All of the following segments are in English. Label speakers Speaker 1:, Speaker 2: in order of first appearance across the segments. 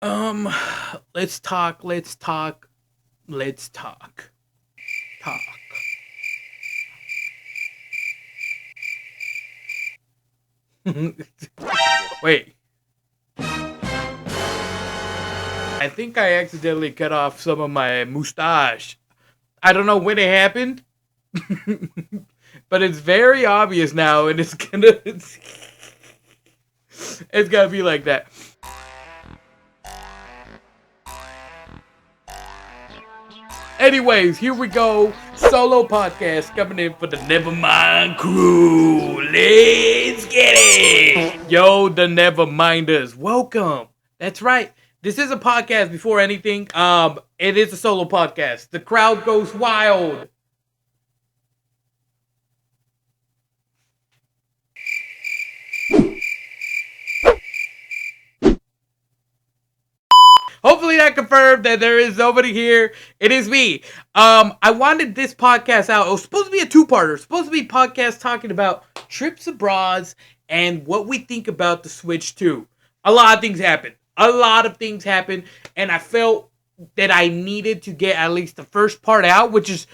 Speaker 1: Um, let's talk. Talk. Wait, I think I accidentally cut off some of my mustache. I don't know when it happened, but it's very obvious now, and it's gonna be like that. Anyways, here we go. Solo podcast coming in for the Nevermind crew. Let's get it. Yo, the Neverminders. Welcome. That's right. This is a podcast before anything. It is a solo podcast. The crowd goes wild. Hopefully that confirmed that there is nobody here. It is me. I wanted this podcast out. It was supposed to be a two-parter. It was supposed to be a podcast talking about trips abroad and what we think about the Switch 2. A lot of things happened. And I felt that I needed to get at least the first part out, which is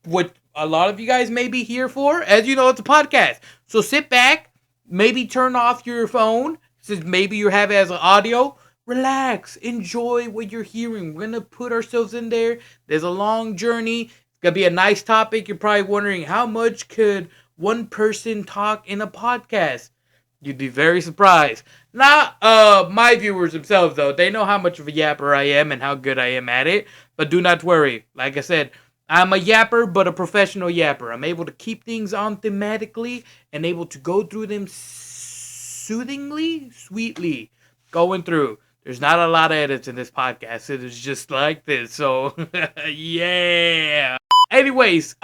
Speaker 1: what a lot of you guys may be here for. As you know, it's a podcast. So sit back, maybe turn off your phone, since maybe you have it as an audio. Relax, enjoy what you're hearing. We're gonna put ourselves in there. There's a long journey. It's gonna be a nice topic. You're probably wondering how much could one person talk in a podcast? You'd be very surprised. Not my viewers themselves though. They know how much of a yapper I am and how good I am at it. But do not worry. Like I said, I'm a yapper, but a professional yapper. I'm able to keep things on thematically and able to go through them soothingly, sweetly, going through. There's not a lot of edits in this podcast. It is just like this. So, yeah. Anyways,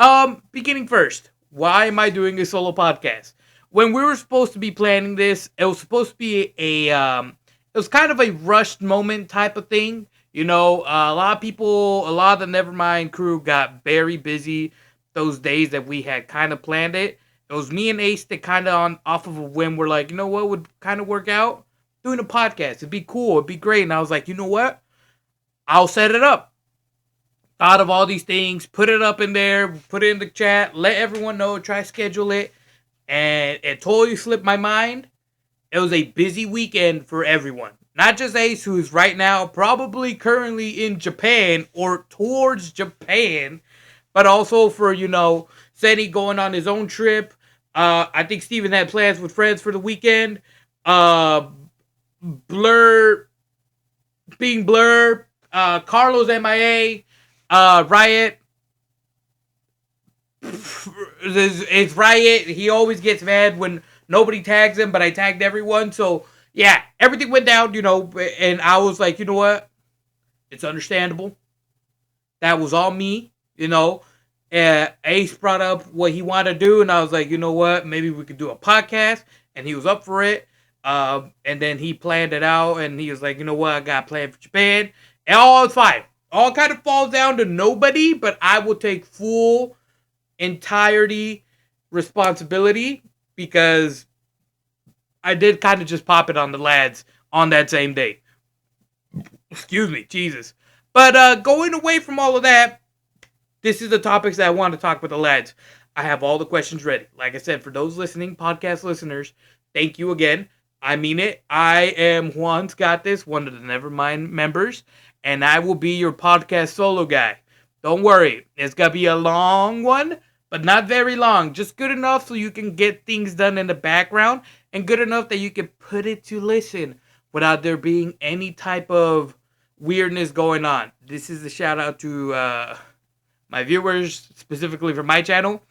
Speaker 1: beginning first. Why am I doing a solo podcast? When we were supposed to be planning this, it was supposed to be it was kind of a rushed moment type of thing. You know, a lot of people, a lot of the Nevermind crew got very busy those days that we had kind of planned it. It was me and Ace that kind of on off of a whim were like, you know what would kind of work out? Doing a podcast. It'd be cool. It'd be great. And I was like, you know what? I'll set it up. Thought of all these things, put it up in there, put it in the chat, let everyone know, try to schedule it. And it totally slipped my mind. It was a busy weekend for everyone. Not just Ace, who's right now probably currently in Japan or towards Japan, but also for, Senny going on his own trip. I think Steven had plans with friends for the weekend. Blur being Blur, Carlos MIA, Riot. It's Riot. He always gets mad when nobody tags him, but I tagged everyone. So, yeah, everything went down, and I was like, you know what? It's understandable. That was all me, Ace brought up what he wanted to do, and I was like, you know what? Maybe we could do a podcast, and he was up for it. And then he planned it out, and he was like, you know what, I got planned for Japan, and all is fine. All kind of falls down to nobody, but I will take full entirety responsibility because I did kind of just pop it on the lads on that same day. Excuse me, Jesus. But going away from all of that, this is the topics that I want to talk with the lads. I have all the questions ready. Like I said, for those listening, podcast listeners, thank you again. I mean it. I am Juan's Got This, one of the Nevermind members, and I will be your podcast solo guy. Don't worry, it's going to be a long one, but not very long. Just good enough so you can get things done in the background, and good enough that you can put it to listen without there being any type of weirdness going on. This is a shout out to my viewers, specifically for my channel.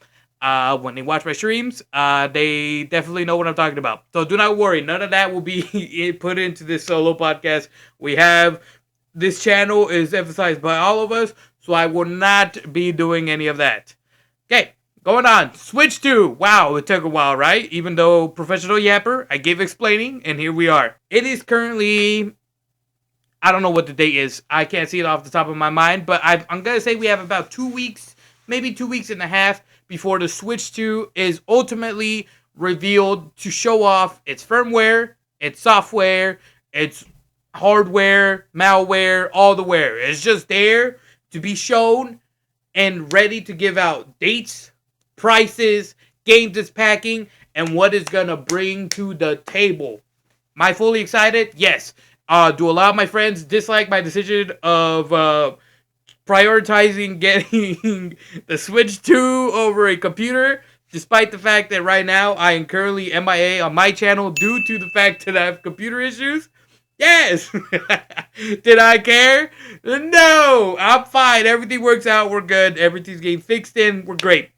Speaker 1: When they watch my streams, they definitely know what I'm talking about. So do not worry. None of that will be put into this solo podcast. This channel is emphasized by all of us, so I will not be doing any of that. Okay, going on. Switch 2. Wow, it took a while, right? Even though professional yapper, I gave explaining, and here we are. It is currently, I don't know what the date is. I can't see it off the top of my mind, but I'm going to say we have about 2 weeks, maybe 2 weeks and a half, before the Switch 2 is ultimately revealed to show off its firmware, its software, its hardware, malware, all the wear. It's just there to be shown and ready to give out dates, prices, games it's packing, and what it's gonna bring to the table. Am I fully excited? Yes. Do a lot of my friends dislike my decision of prioritizing getting the Switch 2 over a computer, despite the fact that right now I am currently MIA on my channel due to the fact that I have computer issues? Yes. Did I care? No. I'm fine. Everything works out. We're good. Everything's getting fixed in. We're great.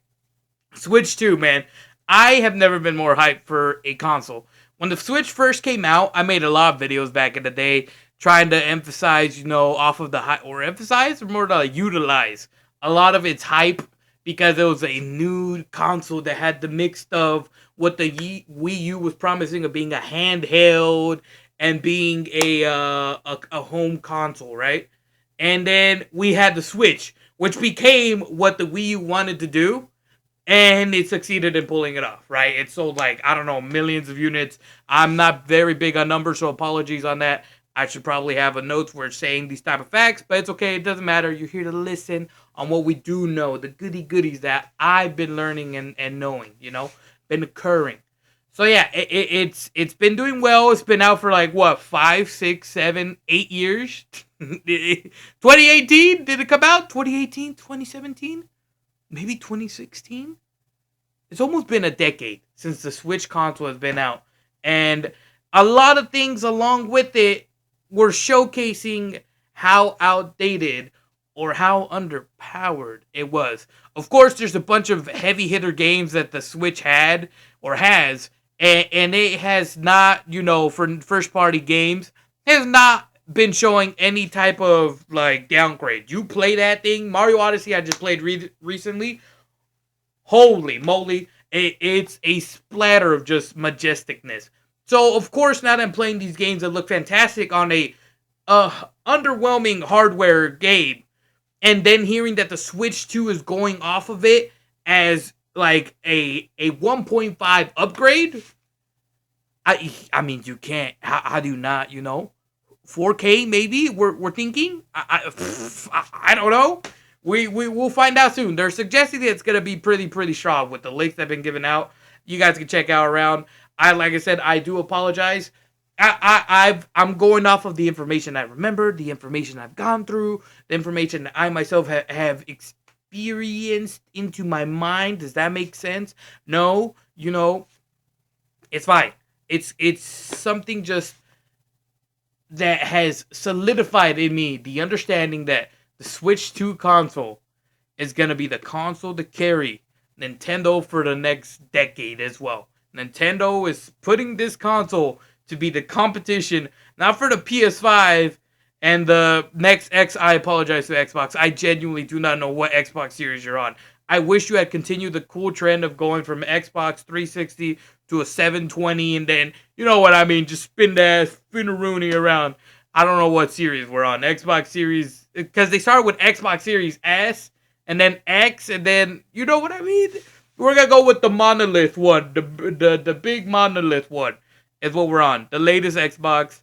Speaker 1: Switch 2, man. I have never been more hyped for a console. When the Switch first came out, I made a lot of videos back in the day trying to emphasize, off of the hype, or emphasize, or more to utilize a lot of its hype because it was a new console that had the mix of what the Wii U was promising of being a handheld and being a home console, right? And then we had the Switch, which became what the Wii U wanted to do, and it succeeded in pulling it off, right? It sold like, I don't know, millions of units. I'm not very big on numbers, so apologies on that. I should probably have a notes where it's saying these type of facts, but it's okay. It doesn't matter. You're here to listen on what we do know, the goodies that I've been learning and knowing, been occurring. So yeah, it's been doing well. It's been out for like what, 5, 6, 7, 8 years. 2018 did it come out? 2018, 2017, maybe 2016. It's almost been a decade since the Switch console has been out, and a lot of things along with it were showcasing how outdated or how underpowered it was. Of course, there's a bunch of heavy hitter games that the Switch had or has, and it has not, for first party games, has not been showing any type of like downgrade. You play that thing, Mario Odyssey, I just played recently. Holy moly, it's a splatter of just majesticness. So, of course, now that I'm playing these games that look fantastic on a underwhelming hardware game, and then hearing that the Switch 2 is going off of it as like a 1.5 upgrade, I mean, you can't. How do you not, 4K maybe? We're thinking? I don't know. We'll find out soon. They're suggesting that it's gonna be pretty strong with the links that have been given out. You guys can check out around. Like I said, I do apologize. I'm going off of the information I remember, the information I've gone through, the information that I myself have experienced into my mind. Does that make sense? No, it's fine. It's something just that has solidified in me the understanding that the Switch 2 console is going to be the console to carry Nintendo for the next decade as well. Nintendo is putting this console to be the competition, not for the PS5 and the next X. I apologize to Xbox. I genuinely do not know what Xbox series you're on. I wish you had continued the cool trend of going from Xbox 360 to a 720 and then, you know what I mean, just spin a Rooney around. I don't know what series we're on. Xbox Series, because they started with Xbox Series S and then X and then, you know what I mean? We're going to go with the monolith one, the big monolith one is what we're on. The latest Xbox.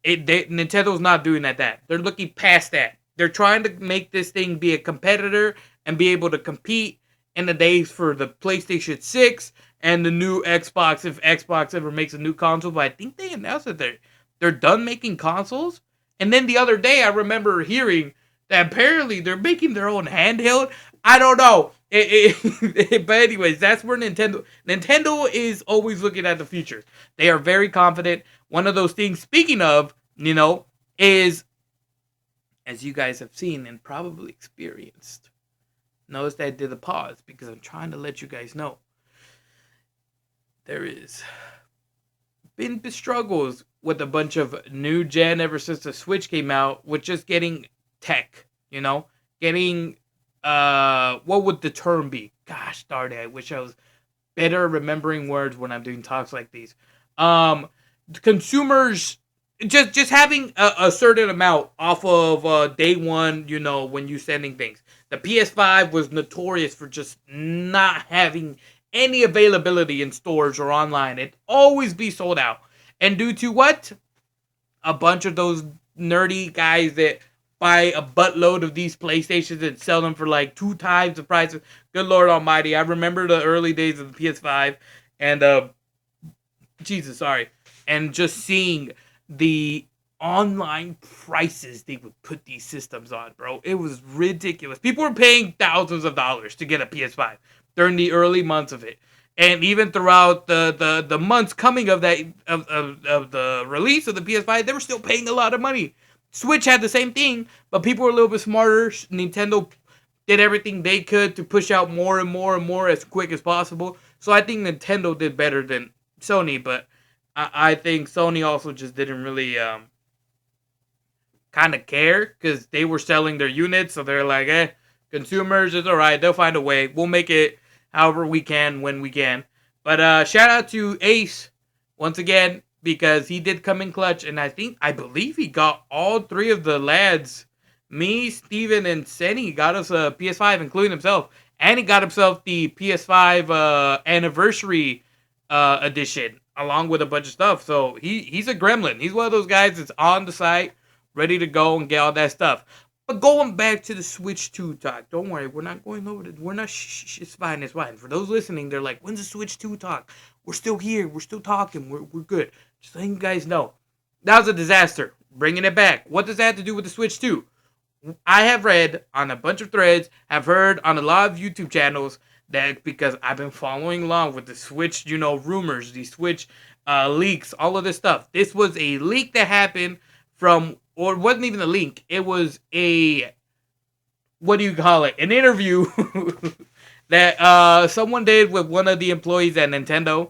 Speaker 1: Nintendo's not doing that. They're looking past that. They're trying to make this thing be a competitor and be able to compete in the days for the PlayStation 6 and the new Xbox, if Xbox ever makes a new console. But I think they announced that they're done making consoles. And then the other day, I remember hearing that apparently they're making their own handheld. I don't know. But anyways, that's where Nintendo is always looking at the future. They are very confident. One of those things, speaking of, is, as you guys have seen and probably experienced, notice that I did a pause because I'm trying to let you guys know. There is been struggles with a bunch of new gen ever since the Switch came out with just getting tech, getting, what would the term be? Gosh darn it, I wish I was better remembering words when I'm doing talks like these. Consumers just having a certain amount off of day one, when you sending things. The PS5 was notorious for just not having any availability in stores or online. It'd always be sold out. And due to what? a bunch of those nerdy guys that buy a buttload of these PlayStations and sell them for like 2 times the price. Good Lord Almighty! I remember the early days of the PS5 and Jesus, sorry, and just seeing the online prices they would put these systems on, bro. It was ridiculous. People were paying thousands of dollars to get a PS5 during the early months of it. And even throughout the months coming of that of the release of the PS5, they were still paying a lot of money. Switch had the same thing, but people were a little bit smarter. Nintendo did everything they could to push out more and more and more as quick as possible. So I think Nintendo did better than Sony, but I think Sony also just didn't really kind of care because they were selling their units, so they're like, consumers is alright, they'll find a way. We'll make it however we can when we can. But shout out to Ace once again because he did come in clutch, and I believe he got all three of the lads. Me, Steven, and Senny got us a PS5, including himself, and he got himself the PS5 anniversary edition along with a bunch of stuff. So he's a gremlin. He's one of those guys that's on the site, ready to go and get all that stuff. But going back to the Switch 2 talk, don't worry, we're not going over it. We're not, it's fine, it's fine. For those listening, they're like, when's the Switch 2 talk? We're still here, we're still talking, we're good. Just letting you guys know. That was a disaster. Bringing it back. What does that have to do with the Switch 2? I have read on a bunch of threads, have heard on a lot of YouTube channels, that because I've been following along with the Switch, rumors, the Switch leaks, all of this stuff. This was a leak that happened from, or it wasn't even a leak. It was a, what do you call it? An interview that someone did with one of the employees at Nintendo.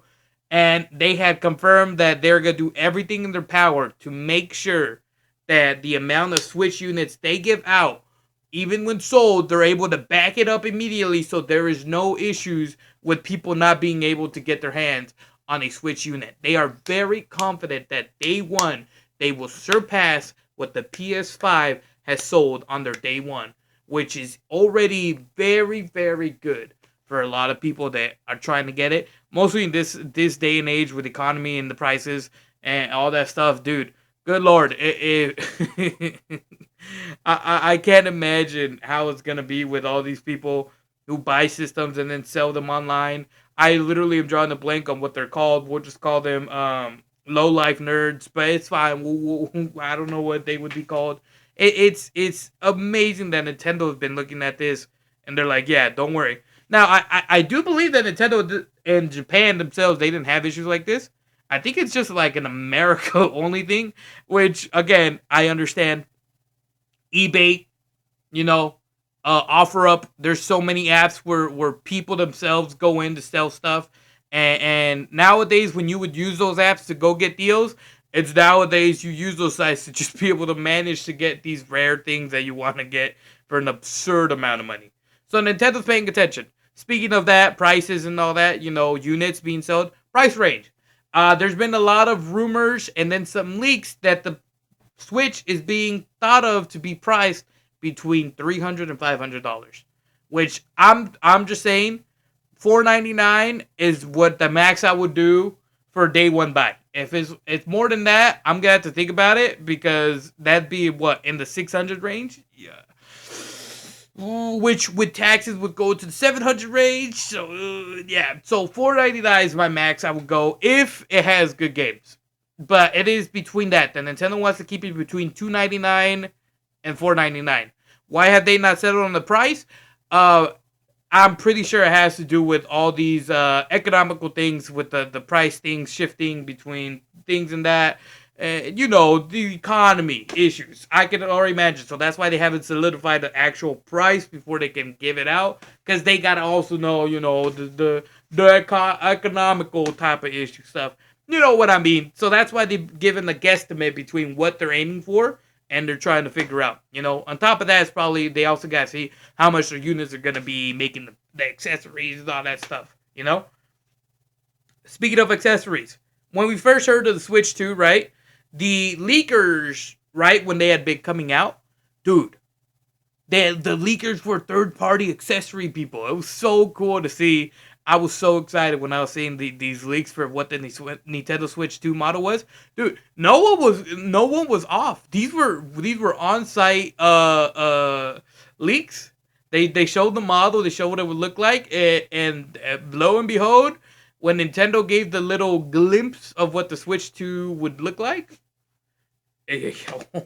Speaker 1: And they had confirmed that they're going to do everything in their power to make sure that the amount of Switch units they give out, even when sold, they're able to back it up immediately so there is no issues with people not being able to get their hands on a Switch unit. They are very confident that day one, they will surpass what the PS5 has sold on their day one, which is already very, very good for a lot of people that are trying to get it. Mostly in this day and age with the economy and the prices and all that stuff, dude. Good Lord, I can't imagine how it's gonna be with all these people who buy systems and then sell them online. I literally am drawing a blank on what they're called. We'll just call them low life nerds, but it's fine. I don't know what they would be called. It's amazing that Nintendo has been looking at this and they're like, yeah, don't worry. Now I do believe that Nintendo and Japan themselves, they didn't have issues like this. I think it's just like an America only thing, which again I understand. eBay, offer up. There's so many apps where people themselves go in to sell stuff. And nowadays, when you would use those apps to go get deals, it's nowadays you use those sites to just be able to manage to get these rare things that you want to get for an absurd amount of money. So Nintendo's paying attention. Speaking of that, prices and all that, units being sold, price range. There's been a lot of rumors and then some leaks that the Switch is being thought of to be priced between $300 and $500, which I'm just saying, $499 is what the max I would do for a day one buy. If it's more than that, I'm gonna have to think about it because that'd be what in the 600 range. Yeah. Which with taxes would go to the 700 range. So yeah, so $499 is my max I would go if it has good games. But it is between that. The Nintendo wants to keep it between $299 and $499. Why have they not settled on the price? I'm pretty sure it has to do with all these economical things with the price things shifting between things and that. The economy issues. I can already imagine. So that's why they haven't solidified the actual price before they can give it out. Because they got to also know, the economical type of issue stuff. You know what I mean? So that's why they've given the guesstimate between what they're aiming for and they're trying to figure out. On top of that, it's probably they also got to see how much their units are going to be making the accessories and all that stuff. Speaking of accessories, when we first heard of the Switch 2, right? The leakers, right, when they had been coming out, dude, the leakers were third-party accessory people. It was so cool to see. I was so excited when I was seeing these leaks for what the Nintendo Switch 2 model was. Dude, no one was off. These were on-site leaks. They showed the model, they showed what it would look like, and lo and behold, when Nintendo gave the little glimpse of what the Switch 2 would look like,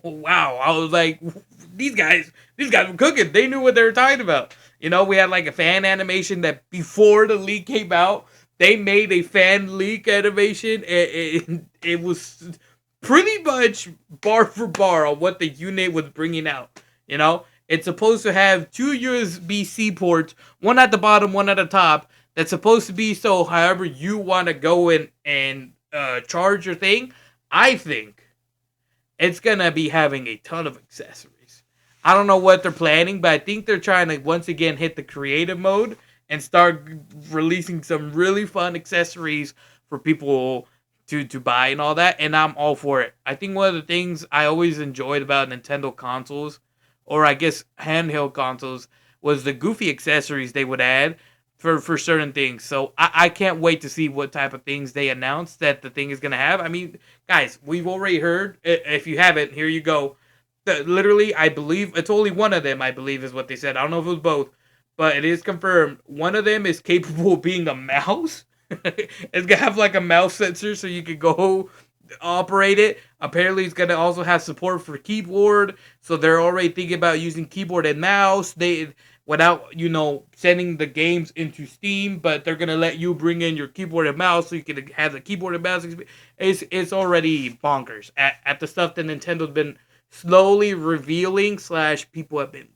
Speaker 1: wow, I was like, these guys were cooking. They knew what they were talking about. We had like a fan animation that before the leak came out, they made a fan leak animation, and it was pretty much bar for bar on what the unit was bringing out. It's supposed to have two USB-C ports, one at the bottom, one at the top. That's supposed to be so however you want to go in and charge your thing. I think it's going to be having a ton of accessories. I don't know what they're planning, but I think they're trying to once again hit the creative mode and start releasing some really fun accessories for people to buy and all that, and I'm all for it. I think one of the things I always enjoyed about Nintendo consoles, or I guess handheld consoles, was the goofy accessories they would add for certain things. So I can't wait to see what type of things they announce that the thing is going to have. I mean, guys, we've already heard. If you haven't, here you go. Literally, I believe it's only one of them, I believe, is what they said. I don't know if it was both, but it is confirmed. One of them is capable of being a mouse. It's going to have like a mouse sensor so you can go operate it. Apparently, it's going to also have support for keyboard. So they're already thinking about using keyboard and mouse. Without, sending the games into Steam, but they're going to let you bring in your keyboard and mouse so you can have the keyboard and mouse. It's already bonkers at the stuff that Nintendo's been slowly revealing / people have been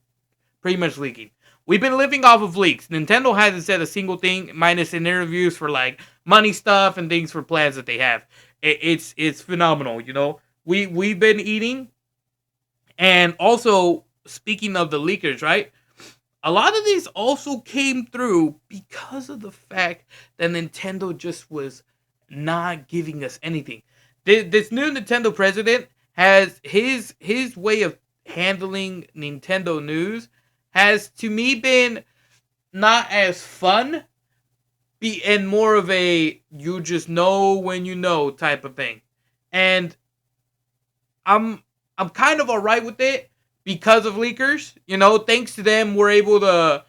Speaker 1: pretty much leaking. We've been living off of leaks. Nintendo hasn't said a single thing, minus in interviews for like money stuff and things for plans that they have. It's phenomenal, We've been eating, and also speaking of the leakers, right? A lot of these also came through because of the fact that Nintendo just was not giving us anything. This new Nintendo president has his way of handling Nintendo news has to me been not as fun and more of a you just know when you know type of thing. And I'm kind of alright with it because of leakers. Thanks to them, we're able to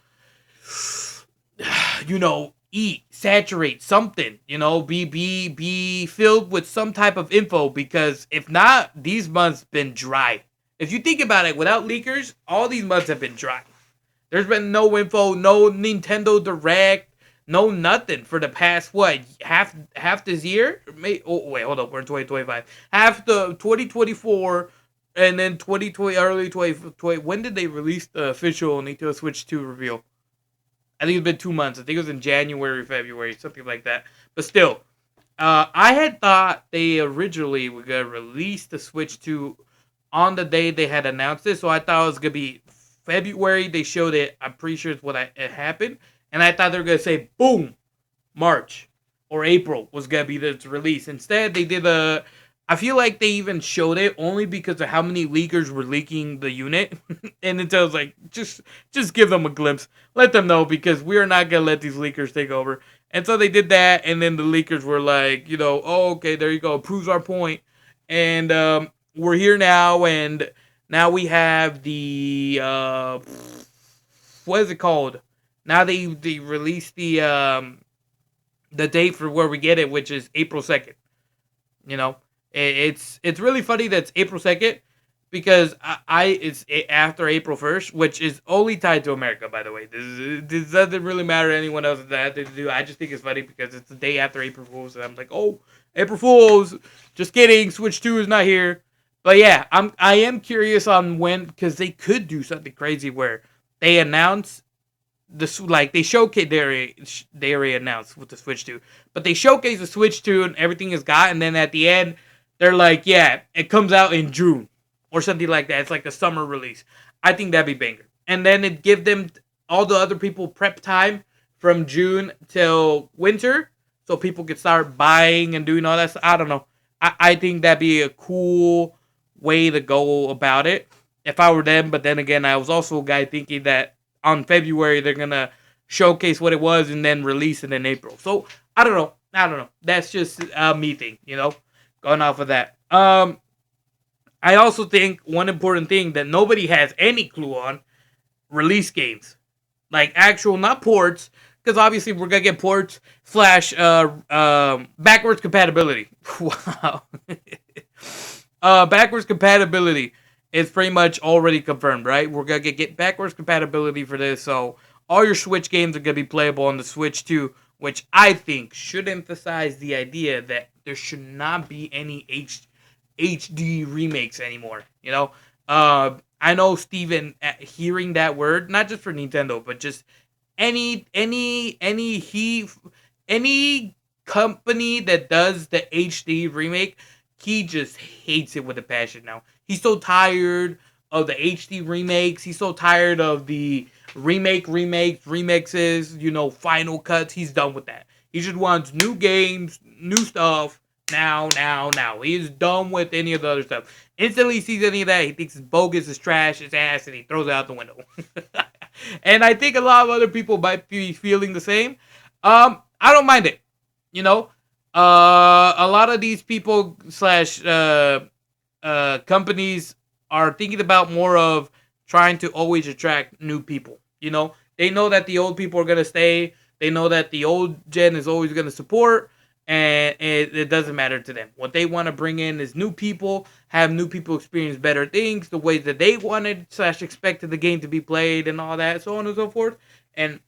Speaker 1: eat, saturate something, be filled with some type of info, because if not, these months been dry. If you think about it, without leakers, all these months have been dry. There's been no info, no Nintendo Direct, no nothing for the past, half this year? Hold up, we're in 2025. Half the 2024, and then 2020, early 2020. When did they release the official Nintendo Switch 2 reveal? I think it's been 2 months. I think it was in January, February, something like that. But still, I had thought they originally were going to release the Switch 2 on the day they had announced it. So I thought it was going to be February. They showed it. I'm pretty sure it's it happened. And I thought they were going to say, boom, March or April was going to be the release. Instead, they did I feel like they even showed it only because of how many leakers were leaking the unit. And Nintendo's like, just give them a glimpse. Let them know, because we are not going to let these leakers take over. And so they did that, and then the leakers were like, oh, okay, there you go. Proves our point. And we're here now, and now we have the, what is it called? Now they released the date for where we get it, which is April 2nd. It's really funny that it's April 2nd, because it's after April 1st, which is only tied to America, by the way. This doesn't really matter to anyone else that they do. I just think it's funny because it's the day after April Fool's, and I'm like, oh, April Fool's. Just kidding. Switch 2 is not here. But yeah, I am curious on when, because they could do something crazy where they announce this, like they showcase, they already announced with the Switch 2, but they showcase the Switch 2 and everything is got, and then at the end they're like, yeah, it comes out in June or something like that. It's like a summer release. I think that'd be banger. And then it give them all the other people prep time from June till winter, so people could start buying and doing all that stuff. I don't know. I think that'd be a cool way to go about it if I were them. But then again, I was also a guy thinking that on February they're gonna showcase what it was and then release it in April. So I don't know. That's just a me thing, going off of that. I also think one important thing that nobody has any clue on: release games, like actual, not ports, because obviously we're gonna get ports slash backwards compatibility. Wow. Backwards compatibility is pretty much already confirmed, right? We're gonna get backwards compatibility for this, so all your Switch games are gonna be playable on the Switch too, which I think should emphasize the idea that there should not be any HD remakes anymore. I know Steven, hearing that word, not just for Nintendo, but just any company that does the HD remake, he just hates it with a passion now. He's so tired of the HD remakes. He's so tired of the remixes, final cuts. He's done with that. He just wants new games, new stuff, now. He's done with any of the other stuff. Instantly sees any of that, he thinks it's bogus, it's trash, it's ass, and he throws it out the window. And I think a lot of other people might be feeling the same. I don't mind it. A lot of these people slash companies are thinking about more of trying to always attract new people. They know that the old people are going to stay. They know that the old gen is always going to support, and it doesn't matter to them. What they want to bring in is new people, have new people experience better things, the ways that they wanted slash expected the game to be played, and all that, so on and so forth. And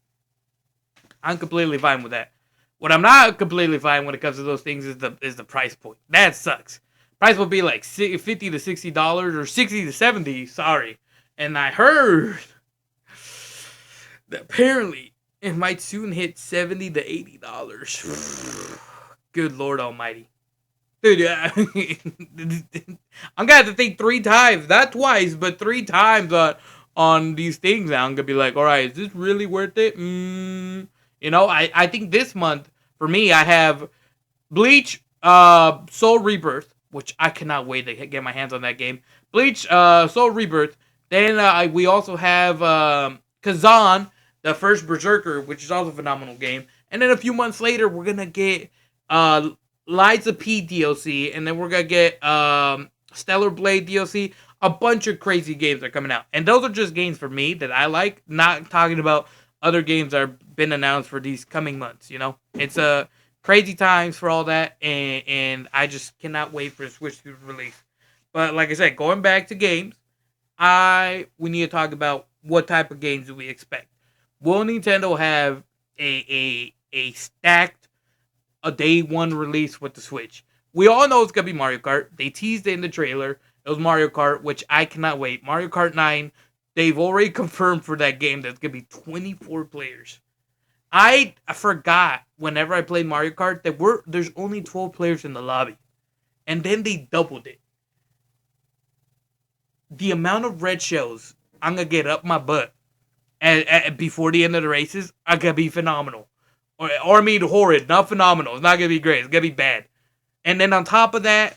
Speaker 1: I'm completely fine with that. What I'm not completely fine when it comes to those things is the price point. That sucks. Price will be like $50 to $60 or $60 to $70. Sorry, and I heard that apparently it might soon hit $70 to $80. Good Lord Almighty, dude! I'm gonna have to think 3 times, not twice, but 3 times on these things. Now I'm gonna be like, all right, is this really worth it? I think this month, for me, I have Bleach, Soul Rebirth, which I cannot wait to get my hands on that game. Bleach, Soul Rebirth. Then we also have Kazan, the first Berserker, which is also a phenomenal game. And then a few months later, we're going to get Lies of P DLC, and then we're going to get Stellar Blade DLC. A bunch of crazy games are coming out. And those are just games for me that I like, not talking about other games that have been announced for these coming months. It's crazy times for all that, and I just cannot wait for the Switch to release. But like I said, going back to games, we need to talk about what type of games do we expect. Will Nintendo have a stacked day one release with the Switch? We all know it's gonna be Mario Kart. They teased it in the trailer. It was Mario Kart, which I cannot wait. Mario Kart 9. They've already confirmed for that game that it's going to be 24 players. I forgot whenever I played Mario Kart that there's only 12 players in the lobby. And then they doubled it. The amount of red shells I'm going to get up my butt before the end of the races are going to be phenomenal. Or I mean horrid, not phenomenal. It's not going to be great. It's going to be bad. And then on top of that,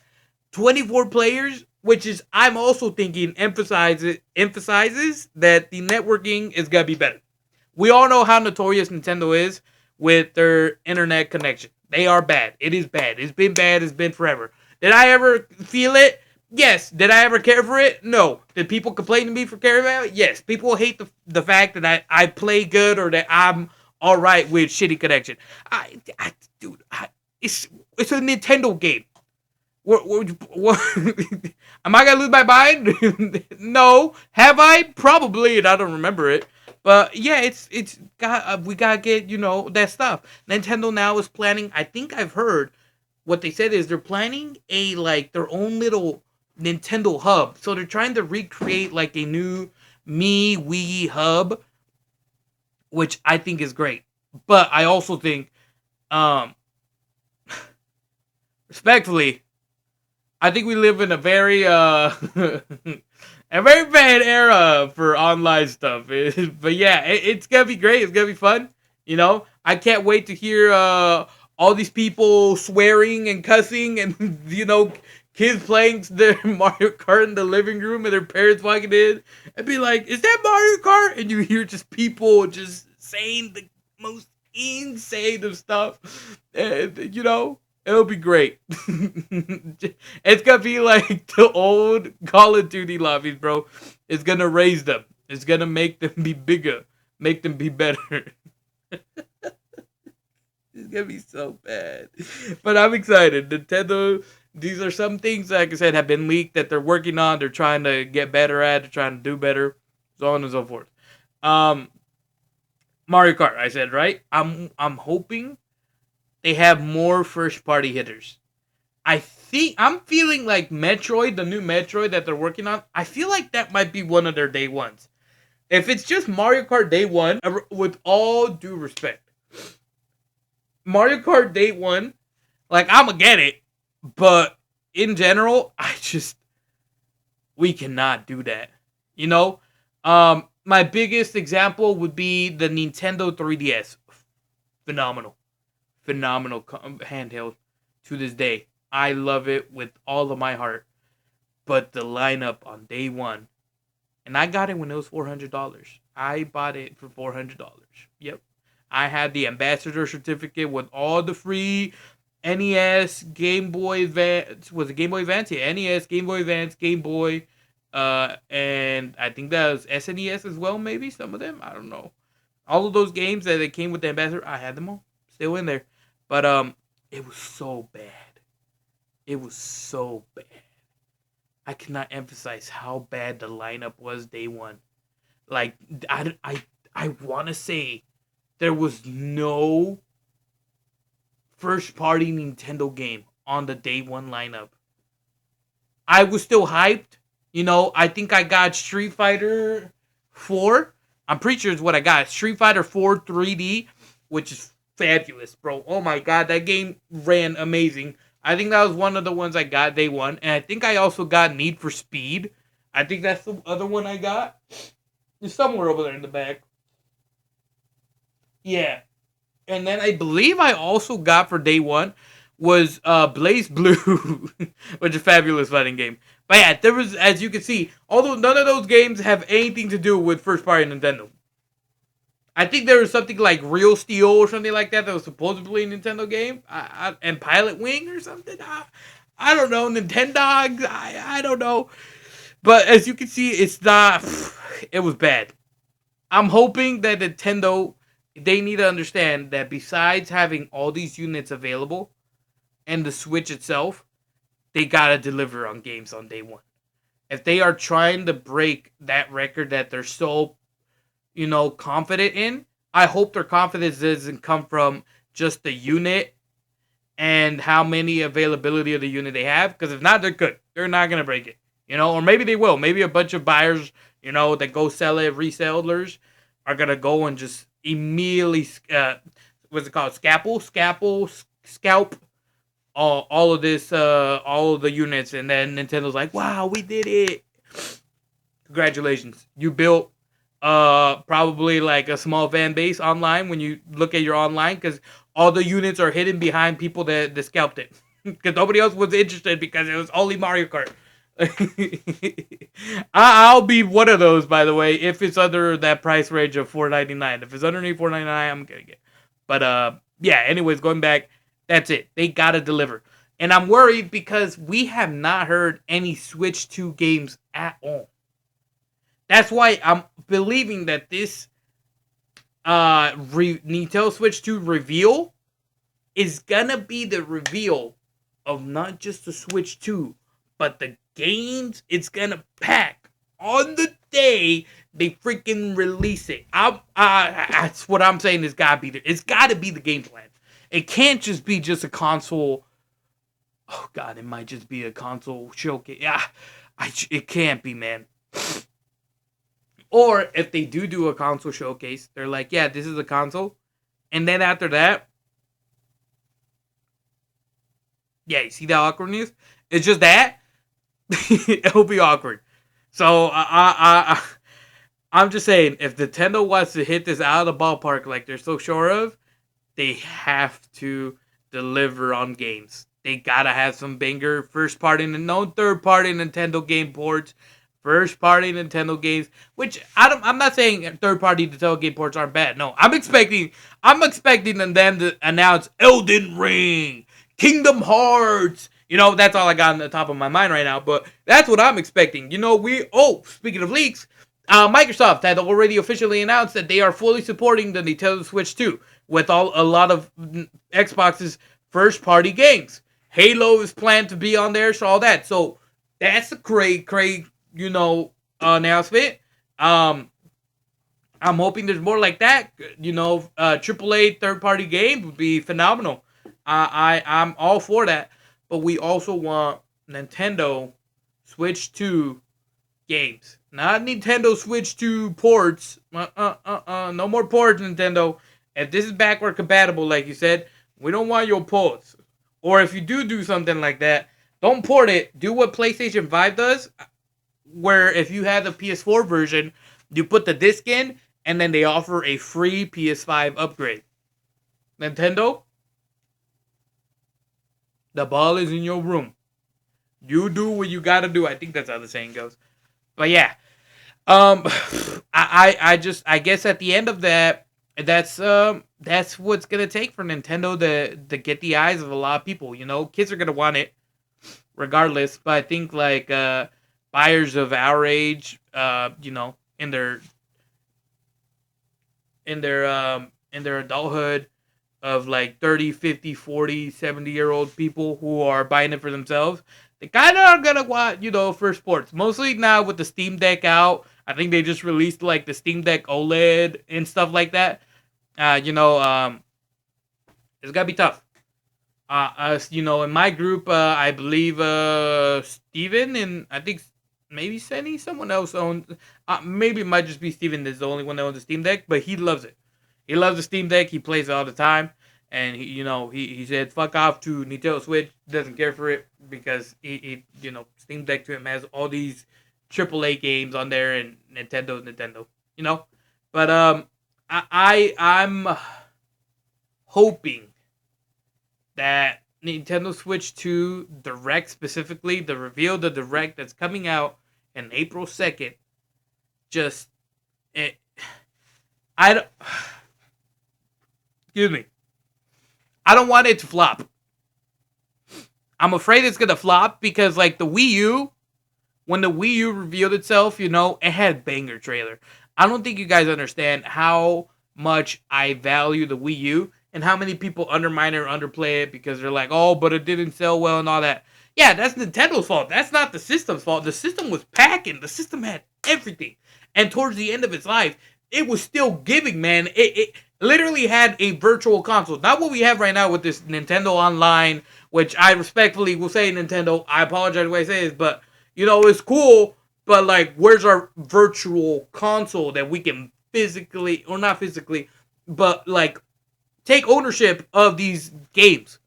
Speaker 1: 24 players, which is, I'm also thinking, emphasizes that the networking is going to be better. We all know how notorious Nintendo is with their internet connection. They are bad. It is bad. It's been bad. It's been forever. Did I ever feel it? Yes. Did I ever care for it? No. Did people complain to me for caring about it? Yes. People hate the fact that I play good or that I'm all right with shitty connection. Dude, it's a Nintendo game. What? Am I gonna lose my mind? No. Have I? Probably, and I don't remember it. But yeah, we gotta get that stuff. Nintendo now is planning. I think I've heard what they said is they're planning their own little Nintendo hub. So they're trying to recreate like a new Wii hub, which I think is great. But I also think, respectfully, I think we live in a very a very bad era for online stuff. But yeah, it's gonna be great. It's gonna be fun. I can't wait to hear all these people swearing and cussing and kids playing their Mario Kart in the living room and their parents walking in and be like, "Is that Mario Kart?" And you hear just people just saying the most insane of stuff. And, it'll be great. It's gonna be like the old Call of Duty lobbies, bro. It's gonna raise them. It's gonna make them be bigger, make them be better. It's gonna be so bad. But I'm excited. Nintendo, these are some things, like I said, have been leaked that they're working on. They're trying to get better at. They're trying to do better. So on and so forth. Um, Mario Kart, I said, right? I'm hoping they have more first party hitters. I'm feeling like Metroid, the new Metroid that they're working on, I feel like that might be one of their day ones. If it's just Mario Kart Day 1, with all due respect, Mario Kart Day 1, like, I'm gonna get it, but in general, we cannot do that. You know? My biggest example would be the Nintendo 3DS. Phenomenal. Phenomenal handheld to this day. I love it with all of my heart. But the lineup on Day 1, and I got it when it was $400. I bought it for $400. Yep. I had the ambassador certificate with all the free NES, Game Boy Advance. Was it Game Boy Advance? Yeah, NES, Game Boy Advance, Game Boy. And I think that was SNES as well, maybe. Some of them. I don't know. All of those games that they came with the ambassador, I had them all. Still in there. But it was so bad. It was so bad. I cannot emphasize how bad the lineup was Day 1. Like, I want to say there was no first party Nintendo game on the Day 1 lineup. I was still hyped. I think I got Street Fighter 4. I'm pretty sure it's what I got. Street Fighter 4 3D, which is fabulous, bro. Oh my god, that game ran amazing. I think that was one of the ones I got Day 1. And I think I also got Need for Speed. I think that's the other one I got. It's somewhere over there in the back. Yeah. And then I believe I also got for Day 1 was Blaze Blue, which is a fabulous fighting game. But yeah, there was, as you can see, although none of those games have anything to do with first party Nintendo. I think there was something like Real Steel or something like that was supposedly a Nintendo game. And Pilot Wing or something. I don't know. Nintendo. I don't know. But as you can see, it's not. It was bad. I'm hoping that Nintendo, they need to understand that besides having all these units available and the Switch itself, they gotta deliver on games on Day 1. If they are trying to break that record that they're so, confident in, I hope their confidence doesn't come from just the unit and how many availability of the unit they have. Because if not, they're good. They're not gonna break it. Or maybe they will. Maybe a bunch of buyers, that go sell it, resellers, are gonna go and just immediately, what's it called? Scalp all of this, all of the units, and then Nintendo's like, wow, we did it. Congratulations. You built probably like a small fan base online when you look at your online, because all the units are hidden behind people that scalped it. Because nobody else was interested because it was only Mario Kart. I'll be one of those, by the way, if it's under that price range of $4.99. If it's underneath $4.99, I'm gonna get. But yeah. Anyways, going back, that's it. They gotta deliver, and I'm worried because we have not heard any Switch 2 games at all. That's why I'm believing that this Nintendo Switch 2 reveal is gonna be the reveal of not just the Switch 2, but the games it's gonna pack on the day they freaking release it. That's what I'm saying. It's gotta be the game plan. It can't just be just a console. Oh god, it might just be a console showcase. Yeah, it can't be, man. Or if they do a console showcase, they're like, yeah, this is a console, and then after that, yeah, you see that awkwardness? It's just that. It'll be awkward. So I'm just saying, if Nintendo wants to hit this out of the ballpark like they're so sure of, they have to deliver on games. They gotta have some banger first party and no third party Nintendo game ports. first-party Nintendo games. Which I'm not saying third-party Nintendo game ports aren't bad. No, I'm expecting them to announce Elden Ring, Kingdom Hearts. That's all I got on the top of my mind right now. But that's what I'm expecting. Speaking of leaks, Microsoft had already officially announced that they are fully supporting the Nintendo Switch 2 with a lot of Xbox's first-party games. Halo is planned to be on there, so all that. So that's a great, announcement. I'm hoping there's more like that. AAA third-party game would be phenomenal. I'm all for that. But we also want Nintendo Switch 2 games. Not Nintendo Switch 2 ports. No more ports, Nintendo. If this is backward compatible, like you said, we don't want your ports. Or if you do something like that, don't port it. Do what PlayStation 5 does, where if you have the PS4 version, you put the disc in, and then they offer a free PS5 upgrade. Nintendo, the ball is in your room. You do what you gotta do. I think that's how the saying goes. But yeah, I guess at the end of that, that's what's gonna take for Nintendo to get the eyes of a lot of people. Kids are gonna want it regardless. But I think like buyers of our age, in their adulthood, of like 30, 50, 40, 70-year-old people who are buying it for themselves, they kind of are going to want, first ports. Mostly now with the Steam Deck out. I think they just released like the Steam Deck OLED and stuff like that. It's going to be tough. In my group, I believe Steven and I think maybe Senny, someone else owns. Maybe it might just be Steven that's the only one that owns the Steam Deck, but he loves it. He loves the Steam Deck. He plays it all the time. And, he said, fuck off to Nintendo Switch. Doesn't care for it because, Steam Deck to him has all these AAA games on there and Nintendo. But I'm hoping that Nintendo Switch 2 Direct specifically, the Direct that's coming out on April 2nd, excuse me. I don't want it to flop. I'm afraid it's going to flop because like the Wii U, when the Wii U revealed itself, it had a banger trailer. I don't think you guys understand how much I value the Wii U and how many people undermine or underplay it because they're like, oh, but it didn't sell well and all that. Yeah, that's Nintendo's fault. That's not the system's fault. The system was packing. The system had everything. And towards the end of its life, it was still giving, man. It literally had a virtual console. Not what we have right now with this Nintendo Online, which I respectfully will say, Nintendo, I apologize the way I say this, but, it's cool, but, like, where's our virtual console that we can physically, or not physically, but, like, take ownership of these games?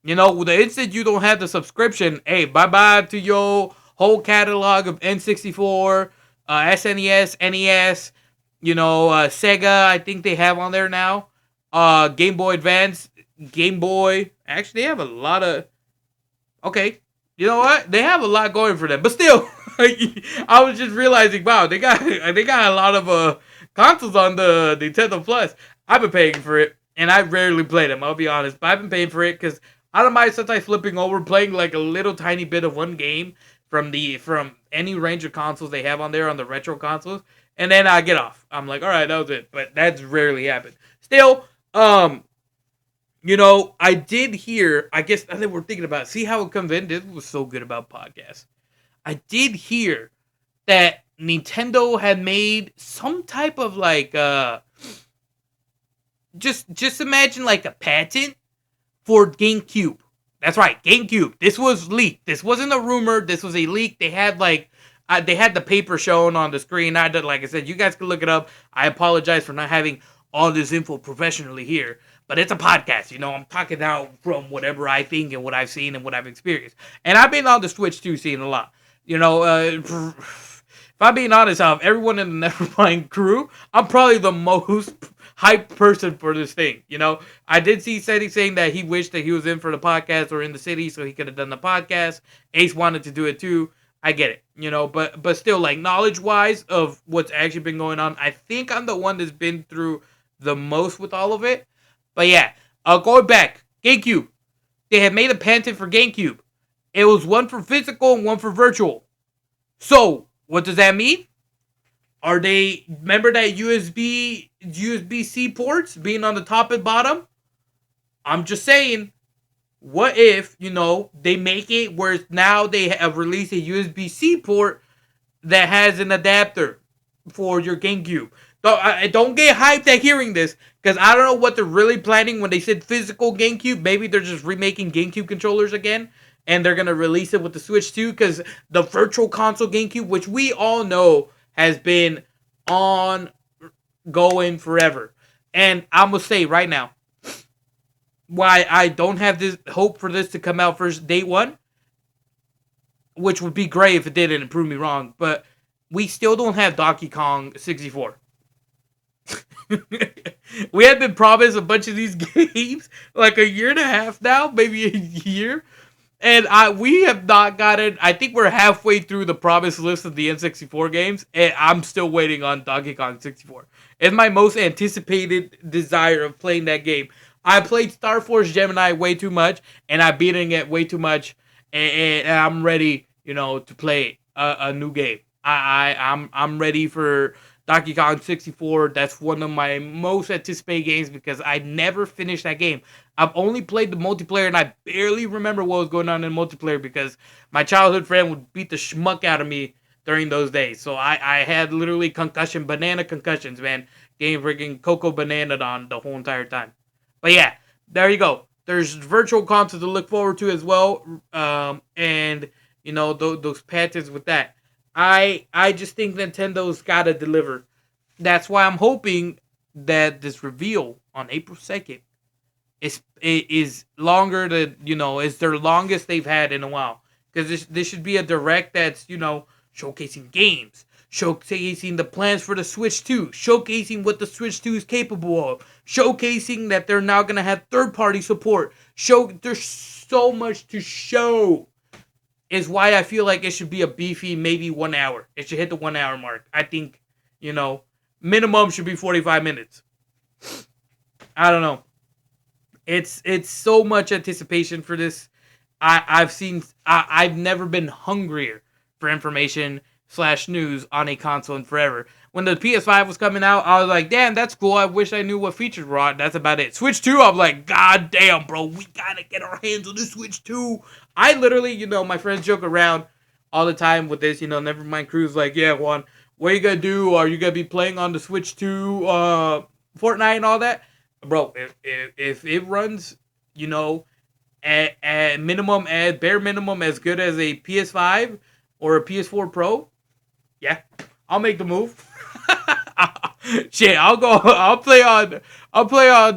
Speaker 1: The instant you don't have the subscription, hey, bye-bye to your whole catalog of N64, SNES, NES, Sega, I think they have on there now. Game Boy Advance, Game Boy. Actually, they have a lot of... Okay, you know what? They have a lot going for them. But still, I was just realizing, wow, they got a lot of consoles on the Nintendo Plus. I've been paying for it, and I rarely play them, I'll be honest. But I've been paying for it because I don't mind sometimes flipping over, playing like a little tiny bit of one game from any range of consoles they have on there, on the retro consoles. And then I get off. I'm like, all right, that was it. But that's rarely happened. Still, I did hear, I guess, I think we're thinking about it. See how it comes in? This was so good about podcasts. I did hear that Nintendo had made some type of like, just imagine like a patent for GameCube. That's right, GameCube. This was leaked. This wasn't a rumor. This was a leak. They had the paper shown on the screen. Like I said, you guys can look it up. I apologize for not having all this info professionally here, but it's a podcast. I'm talking out from whatever I think and what I've seen and what I've experienced. And I've been on the Switch 2 scene a lot. If I'm being honest, out of everyone in the Nevermind crew, I'm probably the most hyped person for this thing. I did see Seti saying that he wished that he was in for the podcast or in the city so he could have done the podcast. Ace wanted to do it too. I get it, but still, like, knowledge-wise of what's actually been going on, I think I'm the one that's been through the most with all of it. But yeah, going back, GameCube. They have made a patent for GameCube. It was one for physical and one for virtual. So, what does that mean? Remember that USB-C ports being on the top and bottom? I'm just saying, what if, they make it where now they have released a USB-C port that has an adapter for your GameCube? Don't get hyped at hearing this, because I don't know what they're really planning when they said physical GameCube. Maybe they're just remaking GameCube controllers again, and they're going to release it with the Switch 2, because the Virtual Console GameCube, which we all know has been ongoing forever. And I'm going to say right now, why I don't have this hope for this to come out first day one, which would be great if it did and prove me wrong, but we still don't have Donkey Kong 64. We have been promised a bunch of these games like a year and a half now, maybe a year, and we have not gotten. I think we're halfway through the promised list of the N64 games, and I'm still waiting on Donkey Kong 64. It's my most anticipated desire of playing that game. I played Star Force Gemini way too much, and I'm beating it way too much, and I'm ready, to play a new game. I'm ready for Donkey Kong 64. That's one of my most anticipated games because I never finished that game. I've only played the multiplayer, and I barely remember what was going on in multiplayer because my childhood friend would beat the schmuck out of me during those days. So I had literally banana concussions, man. Game freaking Coco Banana on the whole entire time. But yeah, there you go. There's virtual consoles to look forward to as well. And, those patents with that. I just think Nintendo's got to deliver. That's why I'm hoping that this reveal on April 2nd is longer than, is their longest they've had in a while. Because this should be a direct that's, showcasing games, showcasing the plans for the Switch 2, showcasing what the Switch 2 is capable of, showcasing that they're now going to have third-party support. There's so much to show. Is why I feel like it should be a beefy maybe 1 hour. It should hit the 1 hour mark. I think, minimum should be 45 minutes. I don't know. It's so much anticipation for this. I've never been hungrier for information / news on a console in forever. When the PS5 was coming out, I was like, damn, that's cool. I wish I knew what features were on. That's about it. Switch 2, I'm like, god damn, bro. We gotta get our hands on the Switch 2. I literally, my friends joke around all the time with this. Nevermind Crew's like, yeah, Juan, what are you gonna do? Are you gonna be playing on the Switch 2 Fortnite and all that? Bro, if it runs, at bare minimum as good as a PS5 or a PS4 Pro, yeah, I'll make the move. Shit, I'll play on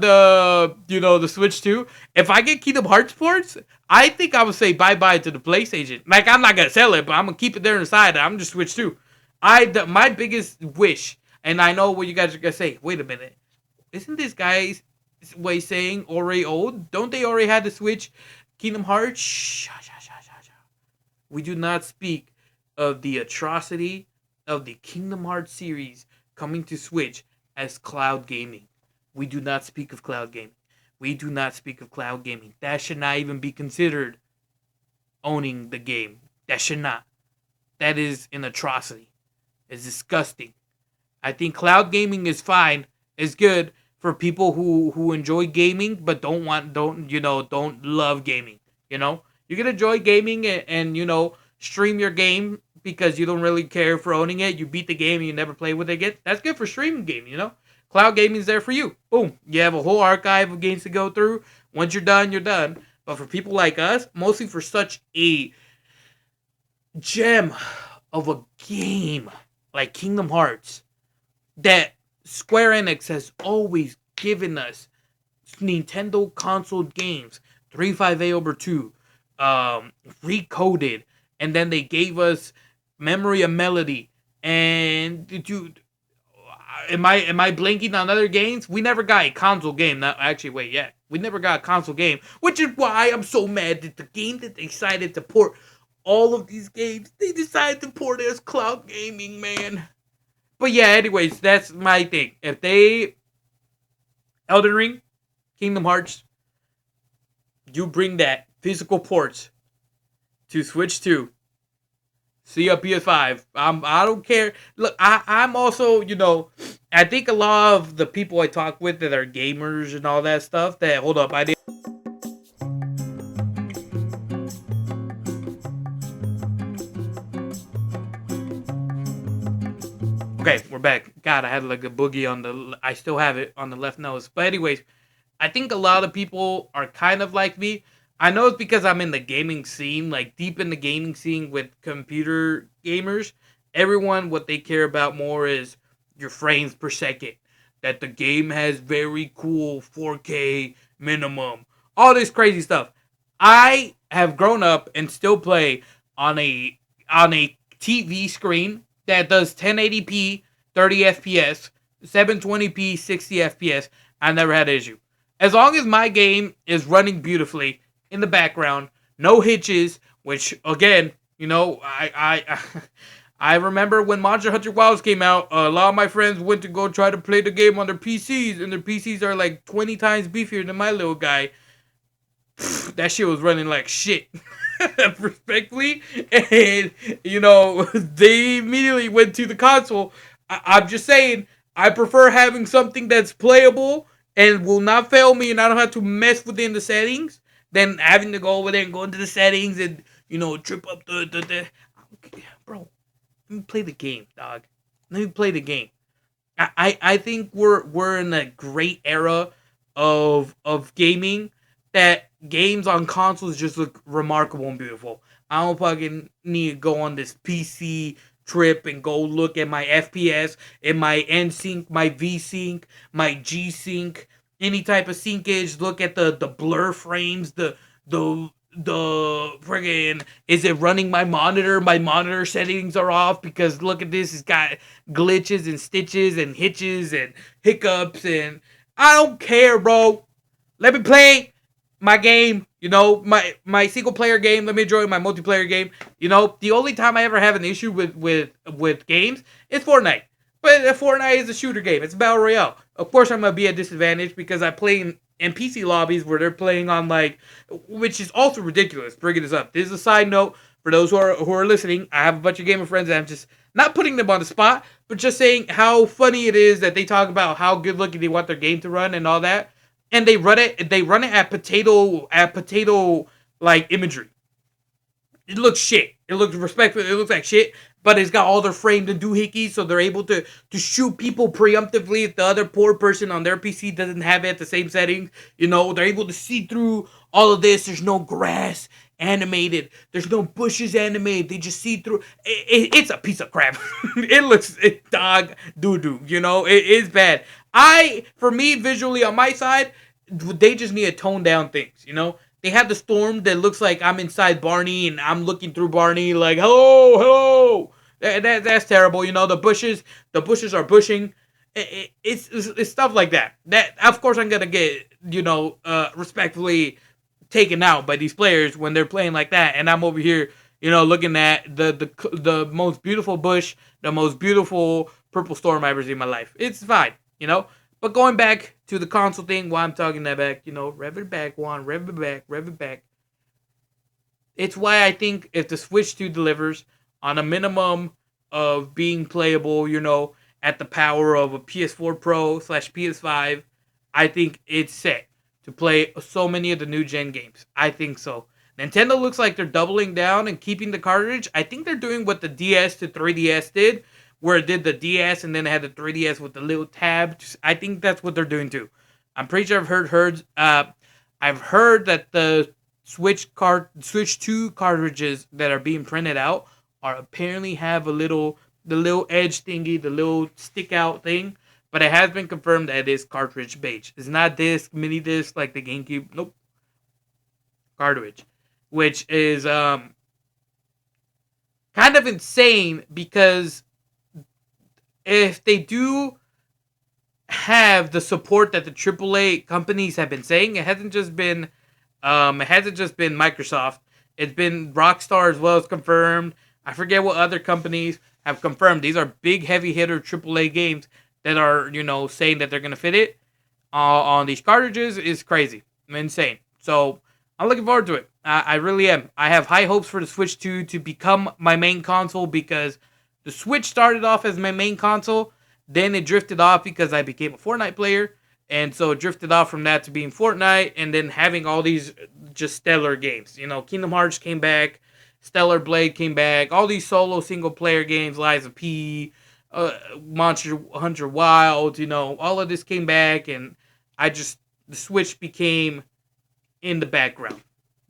Speaker 1: the the Switch 2. If I get Kingdom Hearts ports, I think I would say bye-bye to the PlayStation. Like, I'm not gonna sell it, but I'm gonna keep it there inside. I'm just Switch 2. My biggest wish, and I know what you guys are gonna say. Wait a minute, isn't this guy's way saying already old? Don't they already have the Switch Kingdom Hearts? Shh. We do not speak of the atrocity of the Kingdom Hearts series coming to Switch as cloud gaming. We do not speak of cloud gaming. That should not even be considered owning the game. That should not. That is an atrocity. It's disgusting. I think cloud gaming is fine. It's good for people who enjoy gaming but don't love gaming. You can enjoy gaming and stream your game because you don't really care for owning it. You beat the game and you never play with it again. That's good for streaming gaming, Cloud gaming is there for you. Boom. You have a whole archive of games to go through. Once you're done, you're done. But for people like us, mostly for such a gem of a game like Kingdom Hearts that Square Enix has always given us Nintendo console games, 35A over 2, Recoded, and then they gave us Memory of Melody. And dude, am I blanking on other games? We never got a console game. We never got a console game, which is why I'm so mad that the game that they decided to port all of these games, they decided to port it as cloud gaming, man. But yeah, anyways, that's my thing. If they Elden Ring, Kingdom Hearts, you bring that physical ports to Switch 2. See a PS5. I don't care. Look, I'm also, I think a lot of the people I talk with that are gamers and all that stuff that hold up, I did. Okay, we're back. God, I had like a boogie on I still have it on the left nose. But anyways, I think a lot of people are kind of like me. I know it's because I'm in the gaming scene, like deep in the gaming scene with computer gamers. Everyone, what they care about more is your frames per second. That the game has very cool 4K minimum. All this crazy stuff. I have grown up and still play on a TV screen that does 1080p, 30 FPS, 720p, 60 FPS. I never had an issue. As long as my game is running beautifully in the background, no hitches, which again, I remember when Monster Hunter Wilds came out, a lot of my friends went to go try to play the game on their PCs, and their PCs are like 20 times beefier than my little guy. That shit was running like shit. Respectfully, and they immediately went to the console. I'm just saying, I prefer having something that's playable and will not fail me, and I don't have to mess within the settings, than having to go over there and go into the settings and trip up the. Bro, let me play the game, dog. Let me play the game. I think we're in a great era of gaming, that games on consoles just look remarkable and beautiful. I don't fucking need to go on this PC trip and go look at my FPS and my NSync, my VSync, my G-Sync, any type of syncage. Look at the blur frames, the friggin', is it running my monitor? My monitor settings are off because look at this, it's got glitches and stitches and hitches and hiccups, and I don't care, bro. Let me play my game, my single player game. Let me enjoy my multiplayer game. The only time I ever have an issue with games is Fortnite. But Fortnite is a shooter game. It's a battle royale. Of course, I'm gonna be at a disadvantage because I play in PC lobbies where they're playing on which is also ridiculous. Bringing this up. This is a side note for those who are listening. I have a bunch of gamer friends that I'm just not putting them on the spot, but just saying how funny it is that they talk about how good looking they want their game to run and all that, and they run it at potato like imagery. It looks shit. It looks respectful. It looks like shit, but it's got all their framed and doohickeys, so they're able to shoot people preemptively if the other poor person on their PC doesn't have it at the same settings. They're able to see through all of this. There's no grass animated. There's no bushes animated. They just see through. It's a piece of crap. It looks dog doo-doo. It is bad. For me, visually on my side, they just need to tone down things. They have the storm that looks like I'm inside Barney and I'm looking through Barney like, hello, hello. That's terrible. The bushes are bushing. It's stuff like that. That of course I'm gonna get respectfully taken out by these players when they're playing like that, and I'm over here looking at the most beautiful bush, the most beautiful purple storm I've ever seen in my life. It's fine. But going back to the console thing, while I'm talking that back, rev it back, Juan, rev it back, rev it back. It's why I think if the Switch 2 delivers on a minimum of being playable, at the power of a PS4 Pro / PS5, I think it's set to play so many of the new gen games. I think so. Nintendo looks like they're doubling down and keeping the cartridge. I think they're doing what the DS to 3DS did, where it did the DS and then it had the 3DS with the little tab. I think that's what they're doing too. I'm pretty sure I've heard that the Switch 2 cartridges that are being printed out are apparently have the little edge thingy, the little stick out thing, but it has been confirmed that it is cartridge based. It's not disc, mini disc like the GameCube. Nope. Cartridge, which is kind of insane because if they do have the support that the AAA companies have been saying, it hasn't just been Microsoft It's been Rockstar as well as confirmed. I forget what other companies have confirmed. These are big, heavy hitter AAA games that are, saying that they're going to fit it on these cartridges is crazy. Insane. So I'm looking forward to it. I really am. I have high hopes for the Switch 2 to become my main console because the Switch started off as my main console. Then it drifted off because I became a Fortnite player. And so it drifted off from that to being Fortnite and then having all these just stellar games. Kingdom Hearts came back. Stellar Blade came back. All these solo single player games, Lies of P, Monster Hunter Wilds, all of this came back. And the Switch became in the background,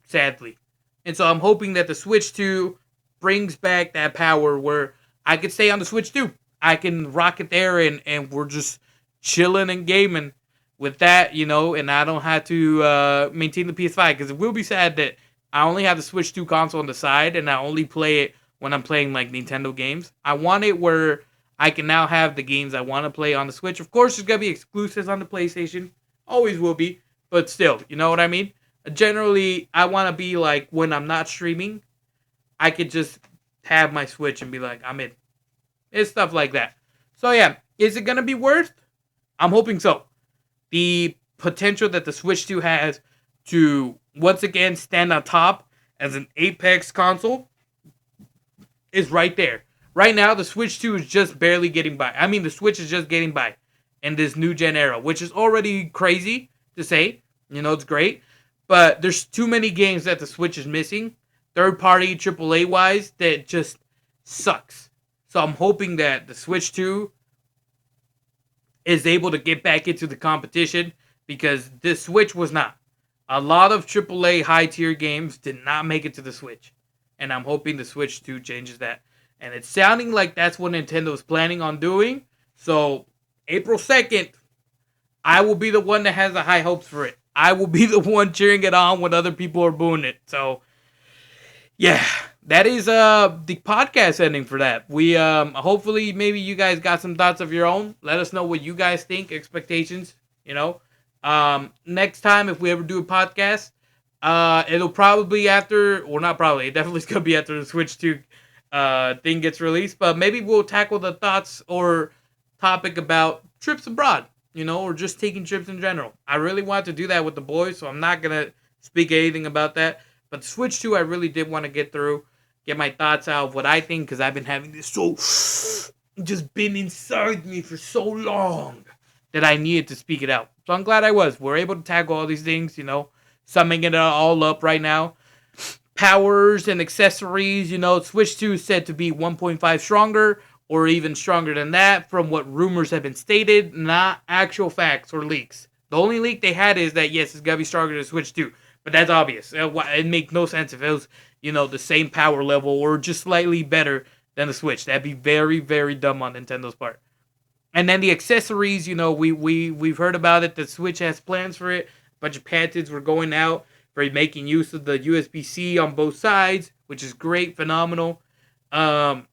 Speaker 1: sadly. And so I'm hoping that the Switch 2 brings back that power where I could stay on the Switch 2. I can rock it there and we're just chilling and gaming with that, and I don't have to maintain the PS5 because it will be sad that I only have the Switch 2 console on the side and I only play it when I'm playing like Nintendo games. I want it where I can now have the games I want to play on the Switch. Of course, there's going to be exclusives on the PlayStation. Always will be. But still, you know what I mean? Generally, I want to be like when I'm not streaming, I could just have my Switch and be like, I'm in. It's stuff like that. So yeah, is it going to be worth? I'm hoping so. The potential that the Switch 2 has to once again stand on top as an Apex console is right there. Right now, the Switch 2 is just barely getting by. I mean, the Switch is just getting by in this new gen era, which is already crazy to say. It's great. But there's too many games that the Switch is missing, third-party, AAA-wise, that just sucks. So I'm hoping that the Switch 2 is able to get back into the competition because this Switch was not. A lot of AAA high-tier games did not make it to the Switch. And I'm hoping the Switch 2 changes that. And it's sounding like that's what Nintendo is planning on doing. So, April 2nd, I will be the one that has the high hopes for it. I will be the one cheering it on when other people are booing it. So, yeah, that is the podcast ending for that. We hopefully maybe you guys got some thoughts of your own. Let us know what you guys think, expectations, next time if we ever do a podcast, it'll probably after, or not probably, it definitely is going to be after the Switch 2 thing gets released, but maybe we'll tackle the thoughts or topic about trips abroad, or just taking trips in general. I really want to do that with the boys, so I'm not going to speak anything about that. But the Switch 2, I really did want to get through, get my thoughts out of what I think, because I've been having this just been inside me for so long that I needed to speak it out. So I'm glad I was. We're able to tackle all these things, summing it all up right now. Powers and accessories, Switch 2 is said to be 1.5 stronger, or even stronger than that, from what rumors have been stated, not actual facts or leaks. The only leak they had is that, yes, it's going to be stronger than Switch 2. But that's obvious. It makes no sense if it was, the same power level or just slightly better than the Switch. That'd be very, very dumb on Nintendo's part. And then the accessories, we've heard about it. The Switch has plans for it. A bunch of patents were going out for making use of the USB-C on both sides, which is great, phenomenal. The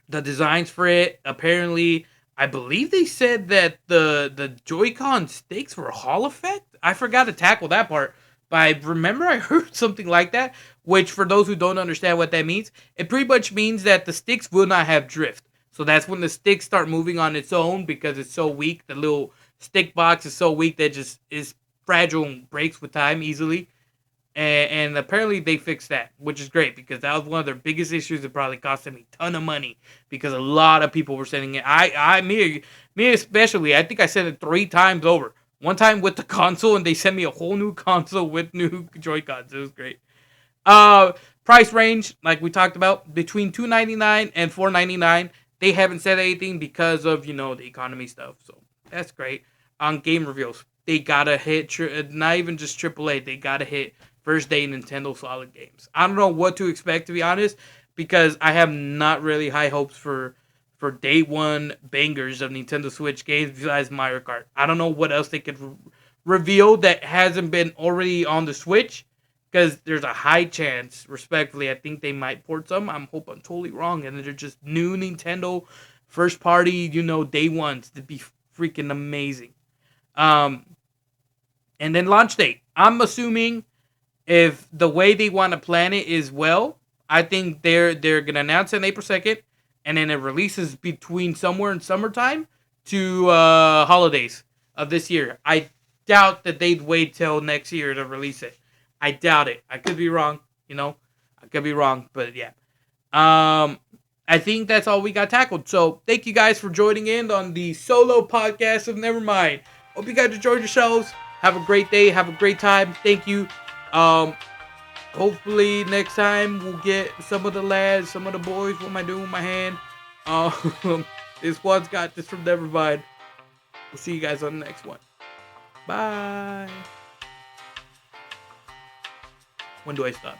Speaker 1: designs for it, apparently, I believe they said that the Joy-Con sticks were Hall effect. I forgot to tackle that part. But I remember I heard something like that, which for those who don't understand what that means, it pretty much means that the sticks will not have drift. So that's when the sticks start moving on its own because it's so weak. The little stick box is so weak that it just is fragile and breaks with time easily. And apparently they fixed that, which is great because that was one of their biggest issues. It probably costed me a ton of money because a lot of people were sending it. Me especially, I think I sent it 3 times over. One time with the console, and they sent me a whole new console with new Joy-Cons. It was great. Price range, like we talked about, between $299 and $499. They haven't said anything because of, the economy stuff. So that's great. On game reveals, they gotta hit, not even just AAA, they gotta hit first day Nintendo Solid games. I don't know what to expect, to be honest, because I have not really high hopes for day one bangers of Nintendo Switch games besides Mario Kart. I don't know what else they could reveal that hasn't been already on the Switch, because there's a high chance, respectfully, I think they might port some. I'm totally wrong, and they're just new Nintendo first party, day ones to be freaking amazing. And then launch date. I'm assuming if the way they want to plan it is well, I think they're gonna announce it on April 2nd, and then it releases between somewhere in summertime to holidays of this year. I doubt that they'd wait till next year to release it. I doubt it. I could be wrong. I could be wrong, but yeah. I think that's all we got tackled. So thank you guys for joining in on the solo podcast of Nevermind. Hope you guys enjoyed yourselves. Have a great day. Have a great time. Thank you. Um, Hopefully next time we'll get some of the lads, some of the boys. What am I doing with my hand? This one's got this from Nevermind. We'll see you guys on the next one. Bye. When do I stop?